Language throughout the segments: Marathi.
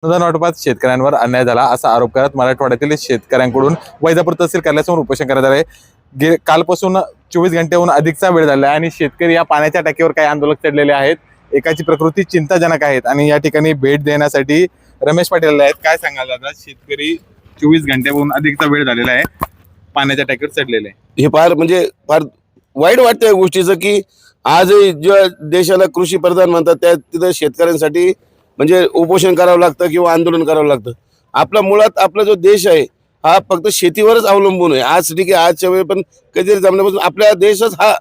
अनुदान वाटपात शेतकऱ्यांवर अन्याय झाला असा आरोप करत मराठवाड्यातील शेतकऱ्यांकडून वैजापूर तहसील कार्यालयासमोर उपोषण करण्यात आले। कालपासून 24 घंटेहून अधिकचा वेळ झाला आहे आणि शेतकरी या पाण्याच्या टाकीवर काही आंदोलक चढलेले आहेत। एकाची प्रकृती चिंताजनक आहेत आणि या ठिकाणी भेट देण्यासाठी रमेश पाटील आले आहेत। काय सांगाल दादा, शेतकरी 24 घंट्याहून अधिकचा वेळ झालेला आहे, पाण्याच्या टाकीवर चढलेले आहे। हे फार वाईट वाटतं या गोष्टीचं की आज ज्या देशाला कृषी प्रधान म्हणतात त्या तिथं शेतकऱ्यांसाठी म्हणजे उपोषण करावं लागतं किंवा आंदोलन करावं लागतं। आपला मुळात आपला जो देश आहे हा फक्त शेतीवरच अवलंबून आहे। आज ठीक आहे, आजच्या वेळी पण कधीतरी जमण्यापासून आपला देशच हा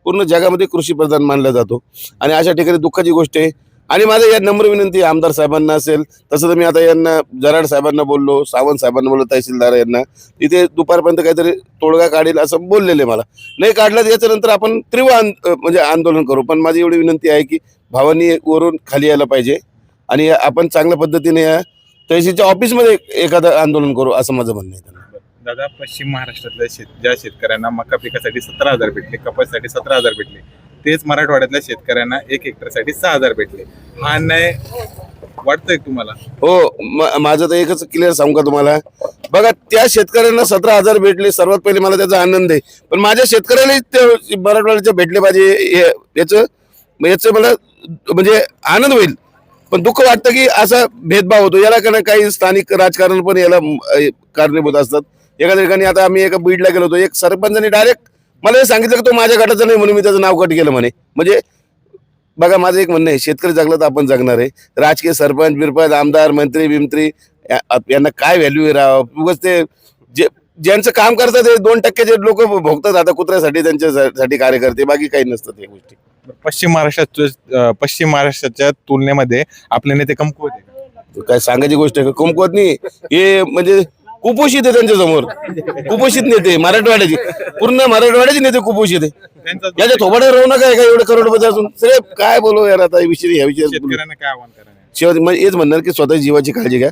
पूर्ण जगामध्ये कृषी प्रधान मानला जातो आणि अशा ठिकाणी दुःखाची गोष्ट आहे। आणि माझं या नम्र विनंती आहे आमदार साहेबांना असेल, तसं तर मी आता यांना जराड साहेबांना बोललो, सावंत साहेबांना बोललो, तहसीलदार यांना तिथे दुपारपर्यंत काहीतरी तोडगा काढेल असं बोललेले मला नाही काढलं तर याच्यानंतर आपण तीव्र म्हणजे आंदोलन करू। पण माझी एवढी विनंती आहे की भावांनी वरून खाली यायला पाहिजे आणि आपण चांगल्या पद्धतीने या तहसीलच्या ऑफिसमध्ये एखादं आंदोलन करू असं माझं म्हणणं आहे। दादा, पश्चिम महाराष्ट्रातल्या ज्या शेतकऱ्यांना मका पिकासाठी 17,000 भेटले, कपाशीसाठी 17,000 भेटले, तेच मराठवाड्यातल्या शेतकऱ्यांना 1 हेक्टरसाठी 6,000 भेटले। हा अन्याय वाटतोय तुम्हाला? हो, माझं तर एकच क्लिअर सांगू का तुम्हाला, बघा त्या शेतकऱ्यांना 17,000 भेटले, सर्वात पहिले मला त्याचा आनंद आहे। पण माझ्या शेतकऱ्याला मराठवाड्याचे भेटले पाहिजे याचं मला म्हणजे आनंद होईल। पण दुःख वाटतं की असा भेदभाव होतो, याला काही स्थानिक राजकारण पण याला कारणीभूत असतात। एका ठिकाणी आता आम्ही एका बीडला गेलो होतो, एक सरपंचाने डायरेक्ट मला हे सांगितलं की तो माझ्या गटाचा नाही म्हणून मी त्याचं नाव कट केलं म्हणे। म्हणजे बघा, माझं एक म्हणणं आहे, शेतकरी जगला तर आपण जगणार आहे। राजकीय सरपंच बिरपंच आमदार मंत्री बिमंत्री यांना काय व्हॅल्यू आहे राव? उगाच ते ज्यांचं काम करतात ते 2% जे लोक भोगतात आता कुत्र्यासाठी, त्यांच्यासाठी कार्यकर्ते, बाकी काही नसतं त्या गोष्टी। पश्चिम महाराष्ट्राच्या तुलनेमध्ये आपले नेते कमकुवत आहे? काय सांगायची गोष्ट आहे का? कमकुवत नाही, हे म्हणजे कुपोषित आहे त्यांच्या समोर। कुपोषित नेते मराठवाड्याचे, पूर्ण मराठवाड्याचे नेते कुपोषित आहे। याच्या थोबाड्यावर राहू नका काय एवढे करोडपती असून सगळे काय बोलू यार आता ह्या विषयी शेतकऱ्यांना काय आव्हान करणार? म्हणजे हेच म्हणणार की स्वतःच्या जीवाची काळजी घ्या।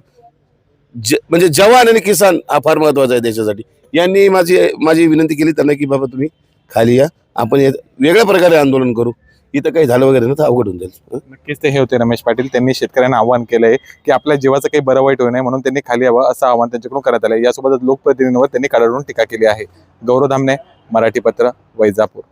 म्हणजे जवान आणि किसान हा फार महत्वाचा आहे देशासाठी। यांनी माझी विनंती केली त्यांना की बाबा तुम्ही खाली या, आपण वेगळ्या प्रकारे आंदोलन करू। इथं काही झालं वगैरे ना तर अवघड होऊन जाईल। नक्कीच ते हे होते रमेश पाटील। त्यांनी शेतकऱ्यांना आव्हान केलंय की आपल्या जीवाचं काही बरं वाईट होऊ नये म्हणून त्यांनी खाली यावं असं आव्हान त्यांच्याकडून करण्यात आलंय। यासोबतच लोकप्रतिनिधींवर त्यांनी कडाडून टीका केली आहे। गौरव धामणे, मराठी पत्र, वैजापूर।